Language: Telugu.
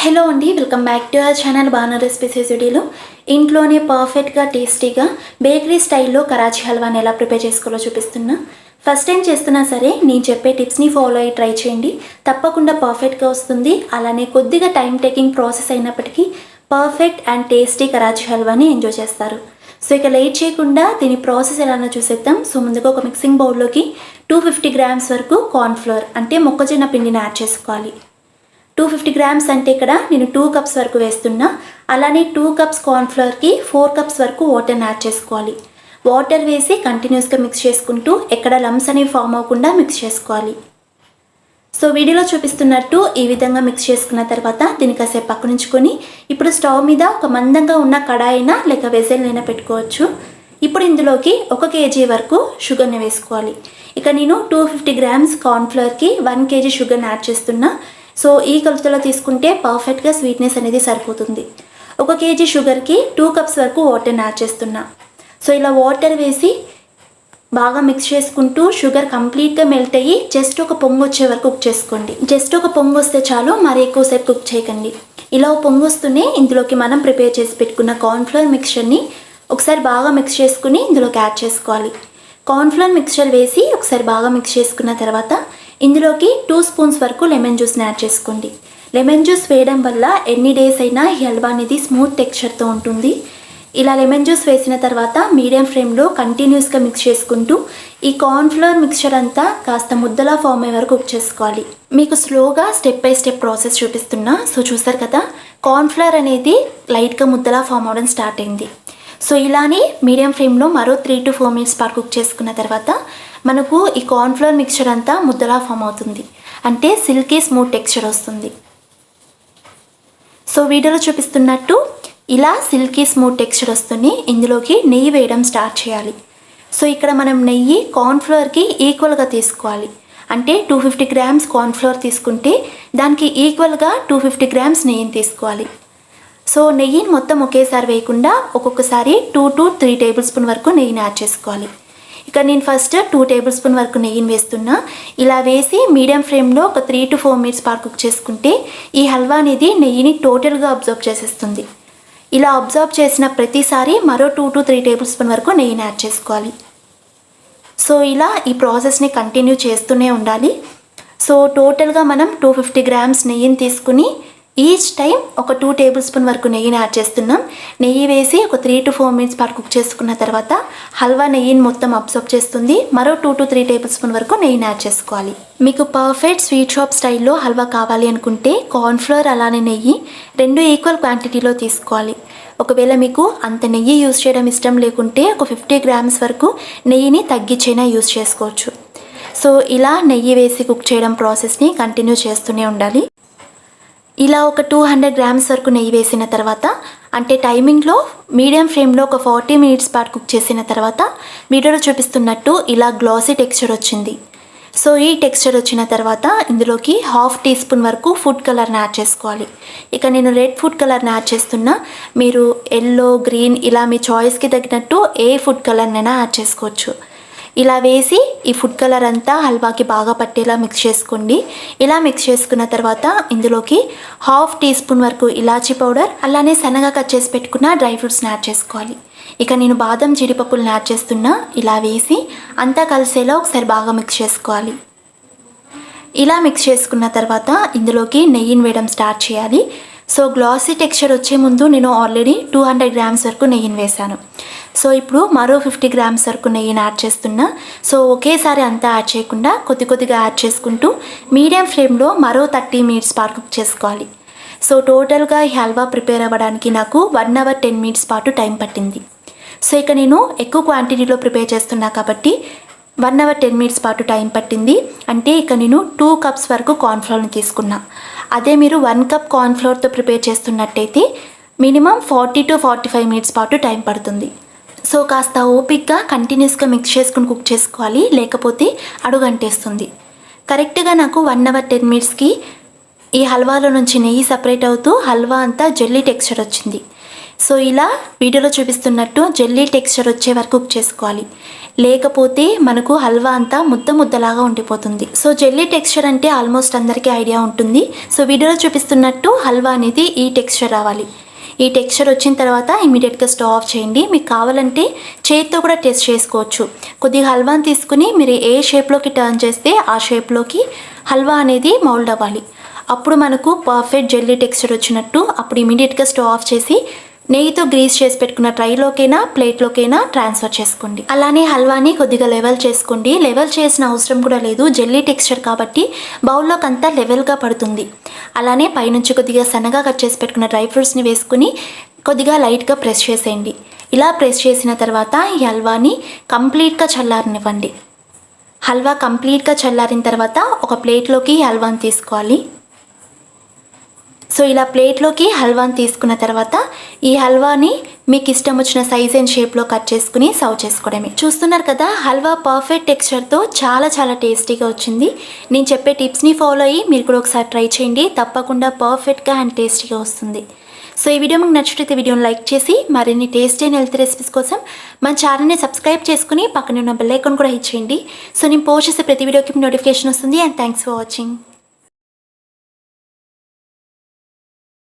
హలో అండి, welcome back to our channel బానా రెసిపీస్ వీడియోలో ఇంట్లోనే పర్ఫెక్ట్గా టేస్టీగా బేకరీ స్టైల్లో కరాచీ హల్వాని ఎలా ప్రిపేర్ చేసుకోవాలో చూపిస్తున్నా. ఫస్ట్ టైం చేస్తున్నా సరే నేను చెప్పే టిప్స్ని ఫాలో అయ్యి ట్రై చేయండి, తప్పకుండా పర్ఫెక్ట్గా వస్తుంది. అలానే కొద్దిగా టైం టేకింగ్ ప్రాసెస్ అయినప్పటికీ పర్ఫెక్ట్ అండ్ టేస్టీ కరాచీ హల్వాని ఎంజాయ్ చేస్తారు. సో ఇక లేట్ చేయకుండా దీని ప్రాసెస్ ఎలానో చూసేద్దాం. సో ముందుగా ఒక మిక్సింగ్ బౌల్లోకి 250 గ్రామ్స్ వరకు కార్న్ఫ్లోర్ అంటే మొక్కజొన్న పిండిని యాడ్ చేసుకోవాలి. 250 గ్రామ్స్ అంటే ఇక్కడ నేను 2 కప్స్ వరకు వేస్తున్నా. అలానే 2 కప్స్ కార్న్ఫ్లవర్కి 4 కప్స్ వరకు వాటర్ని యాడ్ చేసుకోవాలి. వాటర్ వేసి కంటిన్యూస్గా మిక్స్ చేసుకుంటూ ఎక్కడ లమ్స్ అనేవి ఫామ్ అవ్వకుండా మిక్స్ చేసుకోవాలి. సో వీడియోలో చూపిస్తున్నట్టు ఈ విధంగా మిక్స్ చేసుకున్న తర్వాత దీన్ని కాసేపు పక్కనుంచుకొని ఇప్పుడు స్టవ్ మీద ఒక మందంగా ఉన్న కడాయినా లేక వెజల్నైనా పెట్టుకోవచ్చు. ఇప్పుడు ఇందులోకి 1 kg వరకు షుగర్ని వేసుకోవాలి. ఇక నేను 250 గ్రామ్స్ కార్న్ఫ్లవర్కి 1 kg షుగర్ని యాడ్ చేస్తున్నా. సో ఈ కొలతలో తీసుకుంటే పర్ఫెక్ట్గా స్వీట్నెస్ అనేది సరిపోతుంది. 1 kg షుగర్కి 2 కప్స్ వరకు వాటర్ని యాడ్ చేస్తున్నా. సో ఇలా వాటర్ వేసి బాగా మిక్స్ చేసుకుంటూ షుగర్ కంప్లీట్గా మెల్ట్ అయ్యి జస్ట్ ఒక పొంగు వచ్చే వరకు కుక్ చేసుకోండి. జస్ట్ ఒక పొంగు వస్తే చాలు, మరి ఎక్కువసేపు కుక్ చేయకండి. ఇలా పొంగు వస్తూనే ఇందులోకి మనం ప్రిపేర్ చేసి పెట్టుకున్న కార్న్ఫ్లవర్ మిక్చర్ని ఒకసారి బాగా మిక్స్ చేసుకుని ఇందులోకి యాడ్ చేసుకోవాలి. కార్న్ఫ్లవర్ మిక్చర్ వేసి ఒకసారి బాగా మిక్స్ చేసుకున్న తర్వాత ఇందులోకి 2 స్పూన్స్ వరకు లెమన్ జ్యూస్ని యాడ్ చేసుకోండి. లెమన్ జ్యూస్ వేయడం వల్ల ఎన్ని డేస్ అయినా ఈ హల్వా అనేది స్మూత్ టెక్స్చర్తో ఉంటుంది. ఇలా లెమన్ జ్యూస్ వేసిన తర్వాత మీడియం ఫ్లేమ్లో కంటిన్యూస్గా మిక్స్ చేసుకుంటూ ఈ కార్న్ఫ్లవర్ మిక్చర్ అంతా కాస్త ముద్దలా ఫామ్ అయ్యే వరకు కుక్ చేసుకోవాలి. మీకు స్లోగా స్టెప్ బై స్టెప్ ప్రాసెస్ చూపిస్తున్నా. సో చూసారు కదా, కార్న్ఫ్లవర్ అనేది లైట్గా ముద్దలా ఫామ్ అవ్వడం స్టార్ట్ అయింది. సో ఇలానే మీడియం ఫ్లేమ్లో మరో 3 to 4 minutes పాటు కుక్ చేసుకున్న తర్వాత మనకు ఈ కార్న్ఫ్లవర్ మిక్చర్ అంతా ముద్దలా ఫామ్ అవుతుంది. అంటే సిల్కీ స్మూత్ టెక్స్చర్ వస్తుంది. సో వీడియోలో చూపిస్తున్నట్టు ఇలా సిల్కీ స్మూత్ టెక్స్చర్ వస్తుంది. ఇందులోకి నెయ్యి వేయడం స్టార్ట్ చేయాలి. సో ఇక్కడ మనం నెయ్యి కార్న్ఫ్లవర్కి ఈక్వల్గా తీసుకోవాలి. అంటే 250 గ్రామ్స్ కార్న్ఫ్లవర్ తీసుకుంటే దానికి ఈక్వల్గా 250 గ్రామ్స్ నెయ్యిని తీసుకోవాలి. సో నెయ్యిని మొత్తం ఒకేసారి వేయకుండా ఒక్కొక్కసారి 2 to 3 టేబుల్ స్పూన్ వరకు నెయ్యిని యాడ్ చేసుకోవాలి. ఇక నేను ఫస్ట్ 2 టేబుల్ స్పూన్ వరకు నెయ్యిని వేస్తున్నా. ఇలా వేసి మీడియం ఫ్లేమ్లో ఒక 3 to 4 minutes పాటు కుక్ చేసుకుంటే ఈ హల్వా అనేది నెయ్యిని టోటల్గా అబ్జర్వ్ చేసేస్తుంది. ఇలా అబ్జర్వ్ చేసిన ప్రతిసారి మరో 2 to 3 టేబుల్ స్పూన్ వరకు నెయ్యిని యాడ్ చేసుకోవాలి. సో ఇలా ఈ ప్రాసెస్ని కంటిన్యూ చేస్తూనే ఉండాలి. సో టోటల్గా మనం 250 గ్రామ్స్ నెయ్యిని తీసుకుని ఈచ్ టైం ఒక 2 టేబుల్ స్పూన్ వరకు నెయ్యిని యాడ్ చేస్తున్నాం. నెయ్యి వేసి ఒక 3 to 4 minutes పాటు కుక్ చేసుకున్న తర్వాత హల్వా నెయ్యిని మొత్తం అబ్జర్వ్ చేస్తుంది. మరో 2 to 3 టేబుల్ స్పూన్ వరకు నెయ్యిని యాడ్ చేసుకోవాలి. మీకు పర్ఫెక్ట్ స్వీట్ షాప్ స్టైల్లో హల్వా కావాలి అనుకుంటే కార్న్ఫ్లవర్ అలానే నెయ్యి 2 ఈక్వల్ క్వాంటిటీలో తీసుకోవాలి. ఒకవేళ మీకు అంత నెయ్యి యూజ్ చేయడం ఇష్టం లేకుంటే ఒక 50 గ్రామ్స్ వరకు నెయ్యిని తగ్గించైనా యూజ్ చేసుకోవచ్చు. సో ఇలా నెయ్యి వేసి కుక్ చేయడం ప్రాసెస్ని కంటిన్యూ చేస్తూనే ఉండాలి. ఇలా ఒక 200 గ్రామ్స్ వరకు నెయ్యి వేసిన తర్వాత అంటే టైమింగ్లో మీడియం ఫ్లేమ్లో ఒక 40 minutes పాటు కుక్ చేసిన తర్వాత వీడియోలో చూపిస్తున్నట్టు ఇలా గ్లాసీ టెక్స్చర్ వచ్చింది. సో ఈ టెక్స్చర్ వచ్చిన తర్వాత ఇందులోకి 1/2 teaspoon వరకు ఫుడ్ కలర్ని యాడ్ చేసుకోవాలి. ఇక నేను రెడ్ ఫుడ్ కలర్ని యాడ్ చేస్తున్నా. మీరు ఎల్లో, గ్రీన్ ఇలా మీ చాయిస్కి తగినట్టు ఏ ఫుడ్ కలర్నైనా యాడ్ చేసుకోవచ్చు. ఇలా వేసి ఈ ఫుడ్ కలర్ అంతా హల్వాకి బాగా పట్టేలా మిక్స్ చేసుకోండి. ఇలా మిక్స్ చేసుకున్న తర్వాత ఇందులోకి 1/2 teaspoon వరకు ఇలాచీ పౌడర్ అలానే సన్నగా కట్ చేసి పెట్టుకున్న డ్రై ఫ్రూట్స్ని యాడ్ చేసుకోవాలి. ఇక నేను బాదం, జీడిపప్పులను యాడ్ చేస్తున్నా. ఇలా వేసి అంతా కలిసేలా ఒకసారి బాగా మిక్స్ చేసుకోవాలి. ఇలా మిక్స్ చేసుకున్న తర్వాత ఇందులోకి నెయ్యిని వేయడం స్టార్ట్ చేయాలి. సో గ్లాసీ టెక్స్చర్ వచ్చే ముందు నేను ఆల్రెడీ 200 గ్రామ్స్ వరకు నెయ్యిని వేశాను. సో ఇప్పుడు మరో 50 గ్రామ్స్ వరకు నెయ్యిని యాడ్ చేస్తున్నా. సో ఒకేసారి అంతా యాడ్ చేయకుండా కొద్ది కొద్దిగా యాడ్ చేసుకుంటూ మీడియం ఫ్లేమ్లో మరో 30 minutes పాటు కుక్ చేసుకోవాలి. సో టోటల్గా ఈ హల్వా ప్రిపేర్ అవ్వడానికి నాకు 1 hour 10 minutes పాటు టైం పట్టింది. సో ఇక నేను ఎక్కువ క్వాంటిటీలో ప్రిపేర్ చేస్తున్నా కాబట్టి 1 hour 10 minutes పాటు టైం పట్టింది. అంటే ఇక నేను 2 cups వరకు కార్న్ఫ్లవర్ని తీసుకున్నా. అదే మీరు 1 cup కార్న్ఫ్లవర్తో ప్రిపేర్ చేస్తున్నట్టయితే మినిమం 40 to 45 minutes పాటు టైం పడుతుంది. సో కాస్త ఓపిక్గా కంటిన్యూస్గా మిక్స్ చేసుకుని కుక్ చేసుకోవాలి, లేకపోతే అడుగంటేస్తుంది. కరెక్ట్గా నాకు 1 hour 10 minutesకి ఈ హల్వాలో నుంచి నెయ్యి సపరేట్ అవుతూ హల్వా అంతా జెల్లీ టెక్స్చర్ వచ్చింది. సో ఇలా వీడియోలో చూపిస్తున్నట్టు జెల్లీ టెక్స్చర్ వచ్చే వరకు కుక్ చేసుకోవాలి, లేకపోతే మనకు హల్వా అంతా ముద్దలాగా ఉండిపోతుంది. సో జెల్లీ టెక్స్చర్ అంటే ఆల్మోస్ట్ అందరికీ ఐడియా ఉంటుంది. సో వీడియోలో చూపిస్తున్నట్టు హల్వా అనేది ఈ టెక్స్చర్ రావాలి. ఈ టెక్స్చర్ వచ్చిన తర్వాత ఇమీడియట్గా స్టవ్ ఆఫ్ చేయండి. మీకు కావాలంటే చేతితో కూడా టెస్ట్ చేసుకోవచ్చు. కొద్దిగా హల్వాని తీసుకుని మీరు ఏ షేప్లోకి టర్న్ చేస్తే ఆ షేప్లోకి హల్వా అనేది మౌల్డ్ అవ్వాలి. అప్పుడు మనకు పర్ఫెక్ట్ జెల్లీ టెక్స్చర్ వచ్చినట్టు. అప్పుడు ఇమీడియట్గా స్టవ్ ఆఫ్ చేసి నెయ్యితో గ్రీస్ చేసి పెట్టుకున్న ట్రైలోకైనా ప్లేట్లోకైనా ట్రాన్స్ఫర్ చేసుకోండి. అలానే హల్వాని కొద్దిగా లెవెల్ చేసుకోండి. లెవెల్ చేసిన అవసరం కూడా లేదు, జెల్లీ టెక్స్చర్ కాబట్టి బౌల్లోకి అంతా లెవెల్గా పడుతుంది. అలానే పైనుంచి కొద్దిగా సన్నగా కట్ చేసి పెట్టుకున్న డ్రై ఫ్రూట్స్ని వేసుకుని కొద్దిగా లైట్గా ప్రెస్ చేసేయండి. ఇలా ప్రెస్ చేసిన తర్వాత ఈ హల్వాని కంప్లీట్గా చల్లారనివ్వండి. హల్వా కంప్లీట్గా చల్లారిన తర్వాత ఒక ప్లేట్లోకి హల్వాని తీసుకోవాలి. సో ఇలా ప్లేట్లోకి హల్వాని తీసుకున్న తర్వాత ఈ హల్వాని మీకు ఇష్టం వచ్చిన సైజ్ అండ్ షేప్లో కట్ చేసుకుని సర్వ్ చేసుకోవడమే. చూస్తున్నారు కదా, హల్వా పర్ఫెక్ట్ టెక్స్చర్తో చాలా టేస్టీగా వచ్చింది. నేను చెప్పే టిప్స్ని ఫాలో అయ్యి మీరు కూడా ఒకసారి ట్రై చేయండి, తప్పకుండా పర్ఫెక్ట్గా అండ్ టేస్టీగా వస్తుంది. సో ఈ వీడియో మీకు నచ్చితే వీడియోని లైక్ చేసి మరిన్ని టేస్టీ అండ్ హెల్తీ రెసిపీస్ కోసం మన ఛానల్ని సబ్స్క్రైబ్ చేసుకుని పక్కన ఉన్న బెల్ ఐకాన్ కూడా హిట్ చేయండి. సో నేను పోస్ట్ చేసే ప్రతి వీడియోకి నోటిఫికేషన్ వస్తుంది. And thanks for watching.